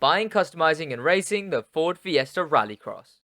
buying, customizing, and racing the Ford Fiesta Rallycross.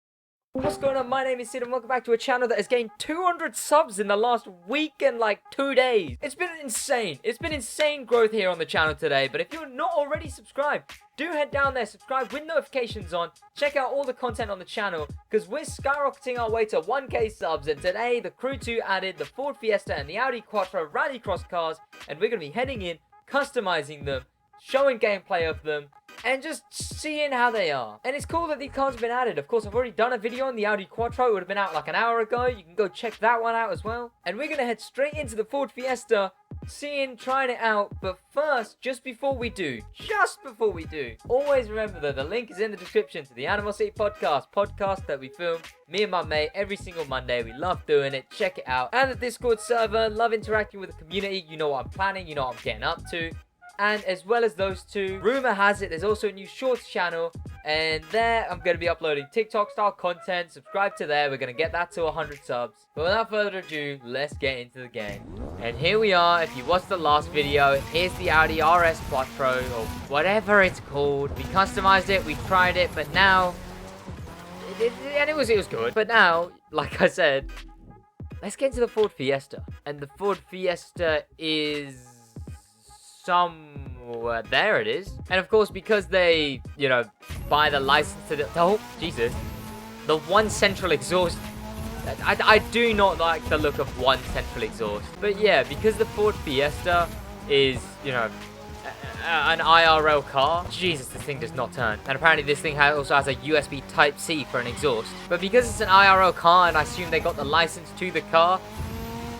What's going on? My name is Sid and welcome back to a channel that has gained 200 subs in the last week and like 2 days. It's been insane. It's been insane growth here on the channel today. But if you're not already subscribed, do head down there, subscribe with notifications on. Check out all the content on the channel because we're skyrocketing our way to 1k subs. And today the Crew 2 added the Ford Fiesta and the Audi Quattro Rallycross cars. And we're going to be heading in, customizing them, showing gameplay of them, and just seeing how they are. And it's cool that these cars have been added. Of course, I've already done a video on the Audi Quattro. It would have been out like an hour ago. You can go check that one out as well. And we're going to head straight into the Ford Fiesta, trying it out. But first, just before we do, always remember that the link is in the description to the Animosity Podcast that we film, me and my mate, every single Monday. We love doing it. Check it out. And the Discord server, love interacting with the community. You know what I'm planning, you know what I'm getting up to. And as well as those two, rumor has it there's also a new shorts channel, and there I'm going to be uploading TikTok style content. Subscribe to there. We're going to get that to 100 subs. But without further ado, let's get into the game. And here we are. If you watched the last video, here's the Audi RS Quattro, or whatever it's called. We customized it, we tried it, but now it was good. But now, like I said, let's get into the Ford Fiesta. And the Ford Fiesta is somewhere, there it is. And of course, because they, buy the license to the one central exhaust. I do not like the look of one central exhaust. But yeah, because the Ford Fiesta is, an IRL car. Jesus, this thing does not turn. And apparently this thing also has a USB Type-C for an exhaust. But because it's an IRL car, and I assume they got the license to the car,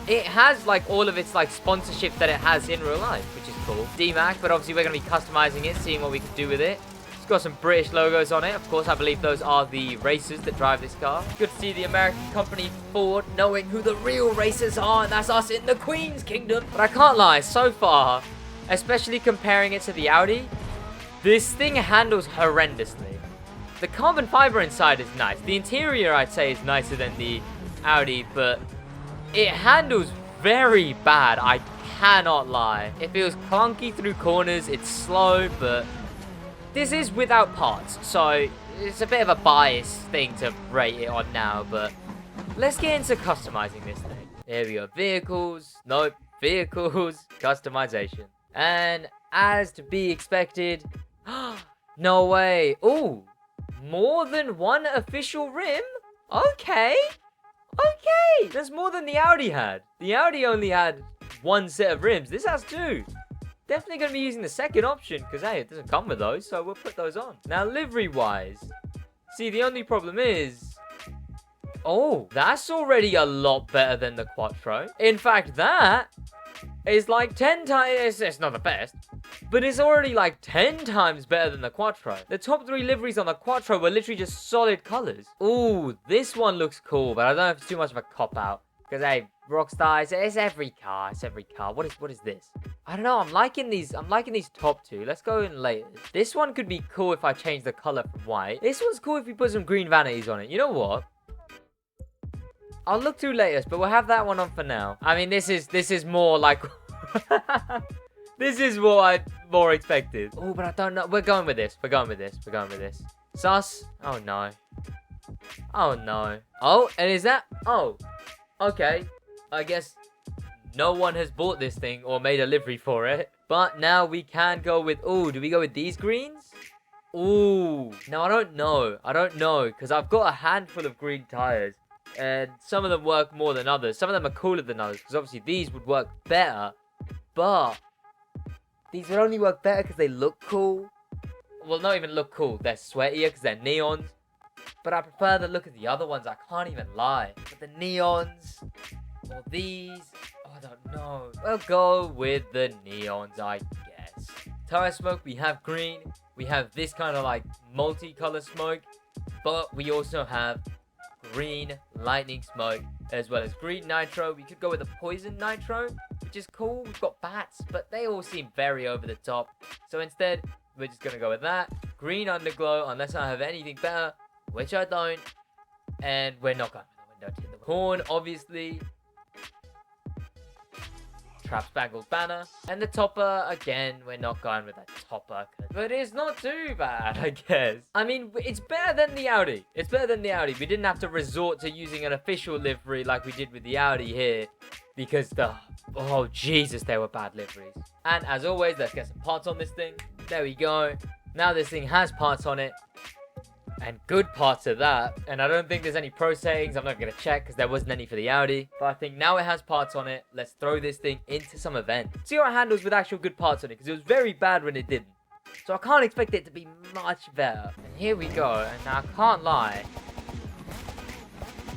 it has like all of its like sponsorship that it has in real life, which is cool. DMAC, but obviously we're going to be customizing it, seeing what we can do with it. It's got some British logos on it. Of course, I believe those are the racers that drive this car. Good to see the American company Ford knowing who the real racers are, and that's us in the Queen's Kingdom. But I can't lie, so far, especially comparing it to the Audi, this thing handles horrendously. The carbon fiber inside is nice. The interior, I'd say, is nicer than the Audi, but it handles very bad, I cannot lie. It feels clunky through corners, it's slow, but this is without parts, so it's a bit of a biased thing to rate it on now, but let's get into customizing this thing. There we go, vehicles, customization. And as to be expected, no way, ooh, more than one official rim? Okay, that's more than the Audi had. The Audi only had one set of rims. This has two. Definitely going to be using the second option because, hey, it doesn't come with those, so we'll put those on. Now, livery-wise, see, the only problem is, oh, that's already a lot better than the Quattro. In fact, that is like 10 times, it's not the best, but it's already like 10 times better than the Quattro. The top 3 liveries on the Quattro were literally just solid colors. Ooh, this one looks cool, but I don't know if it's too much of a cop-out. Because, hey, Rockstar, it's every car. What is this? I don't know, I'm liking these top 2. Let's go in later. This one could be cool if I change the color from white. This one's cool if we put some green vanities on it. You know what? I'll look through latest, but we'll have that one on for now. I mean, this is more like this is what I more expected. Oh, but I don't know. We're going with this. Sus. Oh no. Oh, and is that? Oh, okay. I guess no one has bought this thing or made a livery for it. But now we can go with. Oh, do we go with these greens? Ooh. Now I don't know because I've got a handful of green tires. And some of them work more than others. Some of them are cooler than others. Because obviously these would work better. But these would only work better because they look cool. Well, not even look cool. They're sweatier because they're neons. But I prefer the look of the other ones. I can't even lie. But the neons. Or these. Oh, I don't know. We'll go with the neons, I guess. Tire smoke, we have green. We have this kind of like multicolor smoke. But we also have green lightning smoke as well as green nitro. We could go with a poison nitro, which is cool. We've got bats, but they all seem very over the top, so instead we're just gonna go with that green underglow unless I have anything better, which I don't. And we're not going with the window tint. The horn, obviously, Trap Spangled Banner. And the topper, again, we're not going with that topper. But it's not too bad, I guess. I mean, it's better than the Audi. It's better than the Audi. We didn't have to resort to using an official livery like we did with the Audi here. Because oh, Jesus, they were bad liveries. And as always, let's get some parts on this thing. There we go. Now this thing has parts on it. And good parts of that. And I don't think there's any pro settings. I'm not going to check because there wasn't any for the Audi. But I think now it has parts on it. Let's throw this thing into some event. See how it handles with actual good parts on it. Because it was very bad when it didn't. So I can't expect it to be much better. And here we go. And now I can't lie.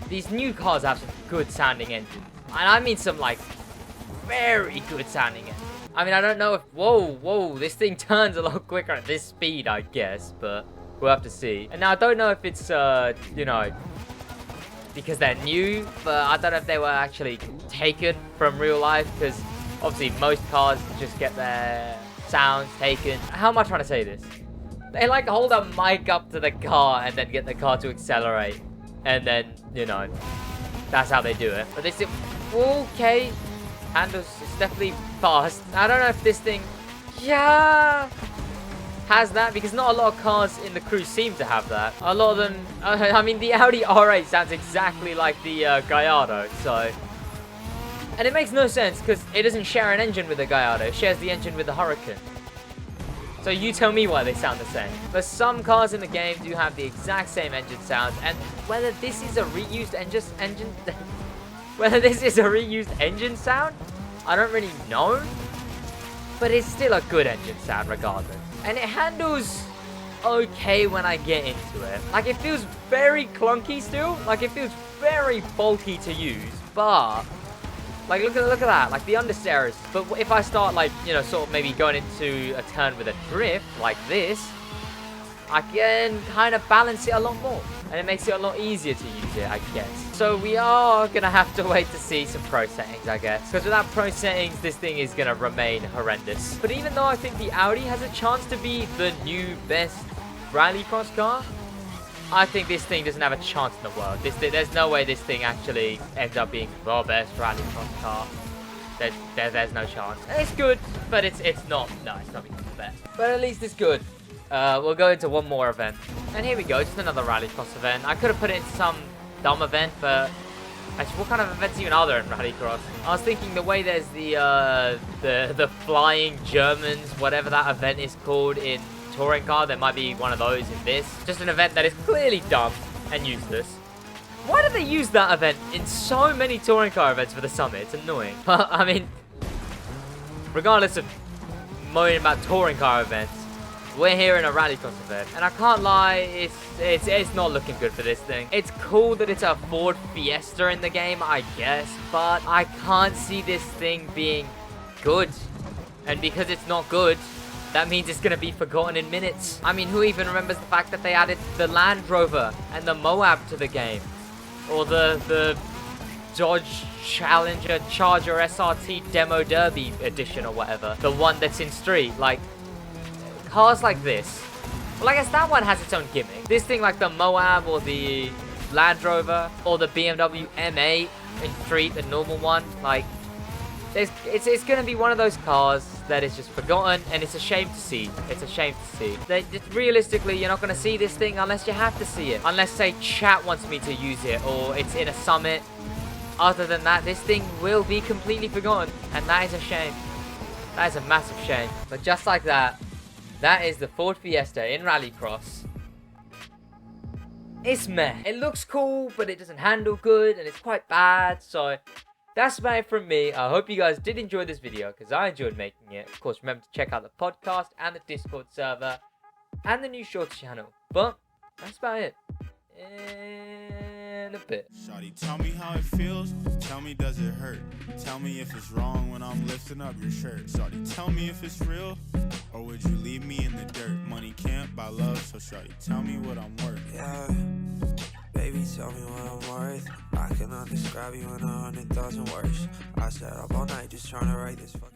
These new cars have some good sounding engines. And I mean some like very good sounding engines. I mean, I don't know if... Whoa. This thing turns a lot quicker at this speed, I guess. But... we'll have to see. And now I don't know if it's, you know, because they're new, but I don't know if they were actually taken from real life, because obviously most cars just get their sounds taken. How am I trying to say this? They like hold a mic up to the car and then get the car to accelerate. And then, you know, that's how they do it. But this is, okay, handles, it's definitely fast. I don't know if this thing, yeah, has that, because not a lot of cars in the crew seem to have that. A lot of them, I mean, the Audi R8 sounds exactly like the Gallardo, so... and it makes no sense, because it doesn't share an engine with the Gallardo, it shares the engine with the Hurricane. So you tell me why they sound the same. But some cars in the game do have the exact same engine sounds, and whether this is a reused whether this is a reused engine sound, I don't really know. But it's still a good engine sound regardless. And it handles okay when I get into it. Like, it feels very clunky still. Like, it feels very bulky to use. But, like, look at that. Like, the understeer is... but if I start, like, you know, sort of maybe going into a turn with a drift, like this, I can kind of balance it a lot more. And it makes it a lot easier to use it, I guess. So we are going to have to wait to see some pro settings, I guess. Because without pro settings, this thing is going to remain horrendous. But even though I think the Audi has a chance to be the new best rallycross car, I think this thing doesn't have a chance in the world. There's no way this thing actually ends up being the best rallycross car. There's no chance. It's good, but it's not. No, it's not the best. But at least it's good. We'll go into one more event. And here we go, just another rallycross event. I could have put it into some dumb event, but actually, what kind of events even are there in rallycross? I was thinking the way there's the flying Germans, whatever that event is called in touring car, there might be one of those in this. Just an event that is clearly dumb and useless. Why do they use that event in so many touring car events for the summit? It's annoying. But I mean, regardless of moaning about touring car events, we're here in a rallycross event, and I can't lie, it's not looking good for this thing. It's cool that it's a Ford Fiesta in the game, I guess, but I can't see this thing being good. And because it's not good, that means it's going to be forgotten in minutes. I mean, who even remembers the fact that they added the Land Rover and the Moab to the game? Or the Dodge Challenger Charger SRT Demo Derby edition or whatever. The one that's in street, like... cars like this, well, I guess that one has its own gimmick. This thing, like the Moab or the Land Rover or the BMW M8 in street, the normal one, like, it's gonna be one of those cars that is just forgotten, and it's a shame to see. It's a shame to see. Realistically, you're not gonna see this thing unless you have to see it. Unless, say, chat wants me to use it, or it's in a summit. Other than that, this thing will be completely forgotten, and that is a shame. That is a massive shame. But just like that, that is the Ford Fiesta in Rallycross. It's meh. It looks cool, but it doesn't handle good, and it's quite bad, so that's about it from me. I hope you guys did enjoy this video, because I enjoyed making it. Of course, remember to check out the podcast and the Discord server, and the new Shorts channel. But that's about it. In a bit. Shawty, tell me how it feels. Tell me, does it hurt? Tell me if it's wrong when I'm lifting up your shirt. Shawty, tell me if it's real, or would you leave me in the dirt? Money can't buy love, so shawty, tell me what I'm worth. Yeah, baby, tell me what I'm worth. I cannot describe you in 100,000 words. I sat up all night just trying to write this fucking